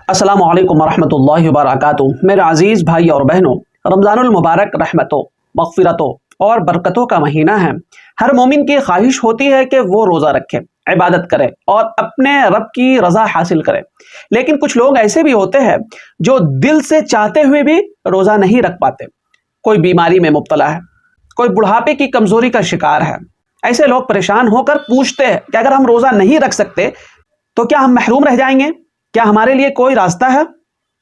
अस्सलामु अलैकुम वरहमतुल्लाहि वबरकातुहू। मेरे अजीज़ भाई और बहनों, रमज़ानुल मुबारक रहमतों, मग़फ़िरतों और बरकतों का महीना है। हर मोमिन की ख्वाहिश होती है कि वो रोज़ा रखे, इबादत करे और अपने रब की रज़ा हासिल करे। लेकिन कुछ लोग ऐसे भी होते हैं जो दिल से चाहते हुए भी रोज़ा नहीं रख पाते। कोई बीमारी में मुब्तला है, कोई बुढ़ापे की कमज़ोरी का शिकार है। ऐसे लोग परेशान होकर पूछते हैं कि अगर हम रोज़ा नहीं रख सकते तो क्या हम महरूम रह जाएंगे? क्या हमारे लिए कोई रास्ता है?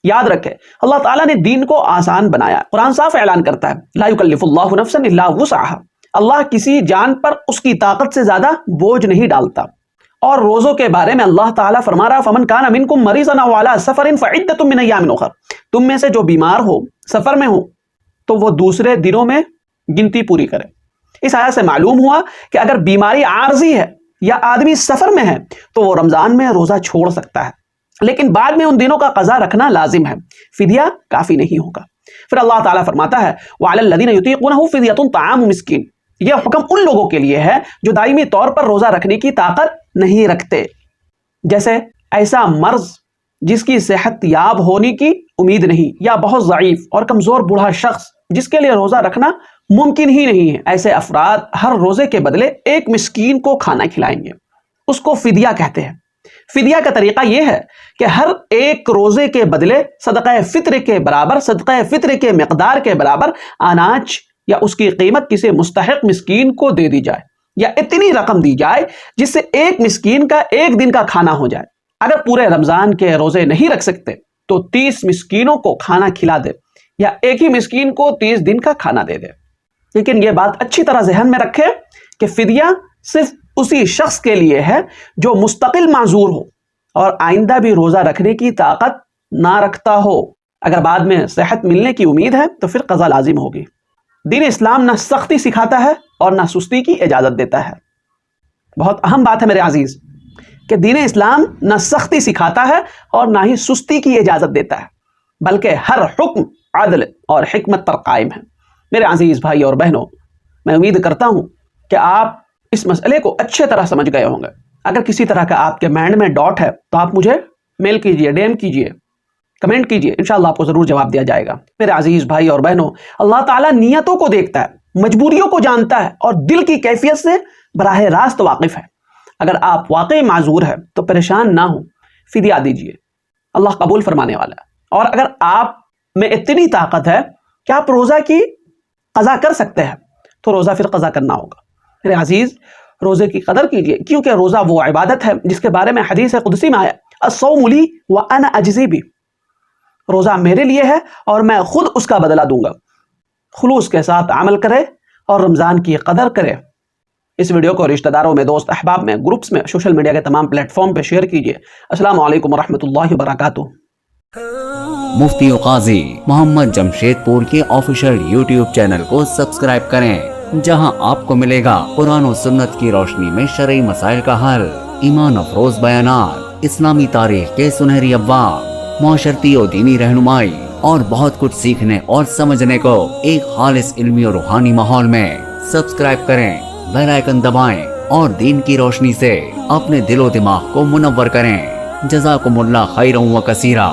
याद रखें, अल्लाह ताला ने दीन को आसान बनाया। कुरान साफ ऐलान करता है, ला युकल्लिफुल्लाहु नफ्सन इल्ला वुसअहा। अल्लाह किसी जान पर उसकी ताकत से ज्यादा बोझ नहीं डालता। और रोजों के बारे में अल्लाह ताला फरमा रहा, फमन कान मिनकुम मरीज़न औ अला सफरिन फइद्दतुम मिन अय्यामिन उखर। तुम में से जो बीमार हो, सफर में हो, तो वो दूसरे दिनों में गिनती पूरी करे। इस आयत से मालूम हुआ कि अगर बीमारी आर्जी है या आदमी सफर में है तो वो रमजान में रोजा छोड़ सकता है, लेकिन बाद में उन दिनों का कज़ा रखना लाजिम है, फिदिया काफी नहीं होगा। फिर अल्लाह ताला फरमाता है, वअलल लज़ीना युतीक़ूनहु फ़िद्यतुन ताअमु मिस्कीन। यह हुक्म उन लोगों के लिए है जो दायमी तौर पर रोजा रखने की ताकत नहीं रखते, जैसे ऐसा मर्ज जिसकी सेहत याब होने की उम्मीद नहीं, या बहुत ज़ईफ और कमजोर बूढ़ा शख्स जिसके लिए रोजा रखना मुमकिन ही नहीं है। ऐसे अफराद हर रोजे के बदले एक मिस्कीन को खाना खिलाएंगे, उसको फिदिया कहते हैं। फिदिया का तरीका यह है कि हर एक रोजे के बदले सदक़े फित्र के बराबर, सदक़े फित्र के मिक़दार के बराबर अनाज या उसकी कीमत किसी मुस्तहिक मिस्कीन को दे दी जाए, या इतनी रकम दी जाए जिससे एक मिस्कीन का एक दिन का खाना हो जाए। अगर पूरे रमजान के रोजे नहीं रख सकते तो 30 मिस्कीनों को खाना खिला दे, या एक ही मिस्कीन को 30 दिन का खाना दे दे। लेकिन यह बात अच्छी तरह ज़हन में रखें कि फिदिया सिर्फ उसी शख्स के लिए है जो मुस्तकिल माजूर हो और आइंदा भी रोजा रखने की ताकत ना रखता हो। अगर बाद में सेहत मिलने की उम्मीद है तो फिर कज़ा लाजिम होगी। दीन इस्लाम ना सख्ती सिखाता है और ना सुस्ती की इजाजत देता है। बहुत अहम बात है मेरे अजीज कि दीन इस्लाम ना सख्ती सिखाता है और ना ही सुस्ती की इजाजत देता है, बल्कि हर हुक्म अदल और हिकमत पर कायम है। मेरे अजीज भाई और बहनों, मैं उम्मीद करता हूं कि आप इस मसले को अच्छे तरह समझ गए होंगे। अगर किसी तरह का आपके माइंड में डॉट है तो आप मुझे मेल कीजिए, डीएम कीजिए, कमेंट कीजिए, इंशाअल्लाह आपको जरूर जवाब दिया जाएगा। मेरे अजीज भाई और बहनों, अल्लाह ताला नियतों को देखता है, मजबूरियों को जानता है और दिल की कैफियत से बराह रास्त वाकिफ है। अगर आप वाकई माजूर है तो परेशान ना हो, फिदिया दीजिए, अल्लाह कबूल फरमाने वाला है। और अगर आप में इतनी ताकत है कि आप रोजा की कज़ा कर सकते हैं तो रोजा फिर कज़ा करना होगा। मेरे अजीज, रोजे की कदर कीजिए, क्योंकि रोजा वो इबादत है जिसके बारे में हदीस कुदसी में आया, अस्सौमु ली व अना अजज़ी बी। रोजा मेरे लिए है और मैं खुद उसका बदला दूंगा। खुलूस के साथ अमल करे और रमजान की कदर करे। इस वीडियो को रिश्तेदारों में, दोस्त अहबाब में, ग्रुप्स में, सोशल मीडिया के तमाम प्लेटफॉर्म पे शेयर कीजिए। अस्सलामु अलैकुम वरहमतुल्लाहि वबरकातुहू। मुफ्ती काजी मोहम्मद जमशेदपुर के ऑफिशियल यूट्यूब चैनल को सब्सक्राइब करें, जहां आपको मिलेगा कुरान और सुन्नत की रोशनी में शरई मसाइल का हल, ईमान अफरोज बयानात, इस्लामी तारीख के सुनहरी अब्वाब, माशरती और दीनी रहनुमाई और बहुत कुछ सीखने और समझने को एक खालिस इल्मी और रूहानी माहौल में। सब्सक्राइब करें, बेल आइकन दबाएं और दीन की रोशनी से अपने दिलो दिमाग को मुनव्वर करें। जज़ाकुमुल्लाह खैरन व कसीरा।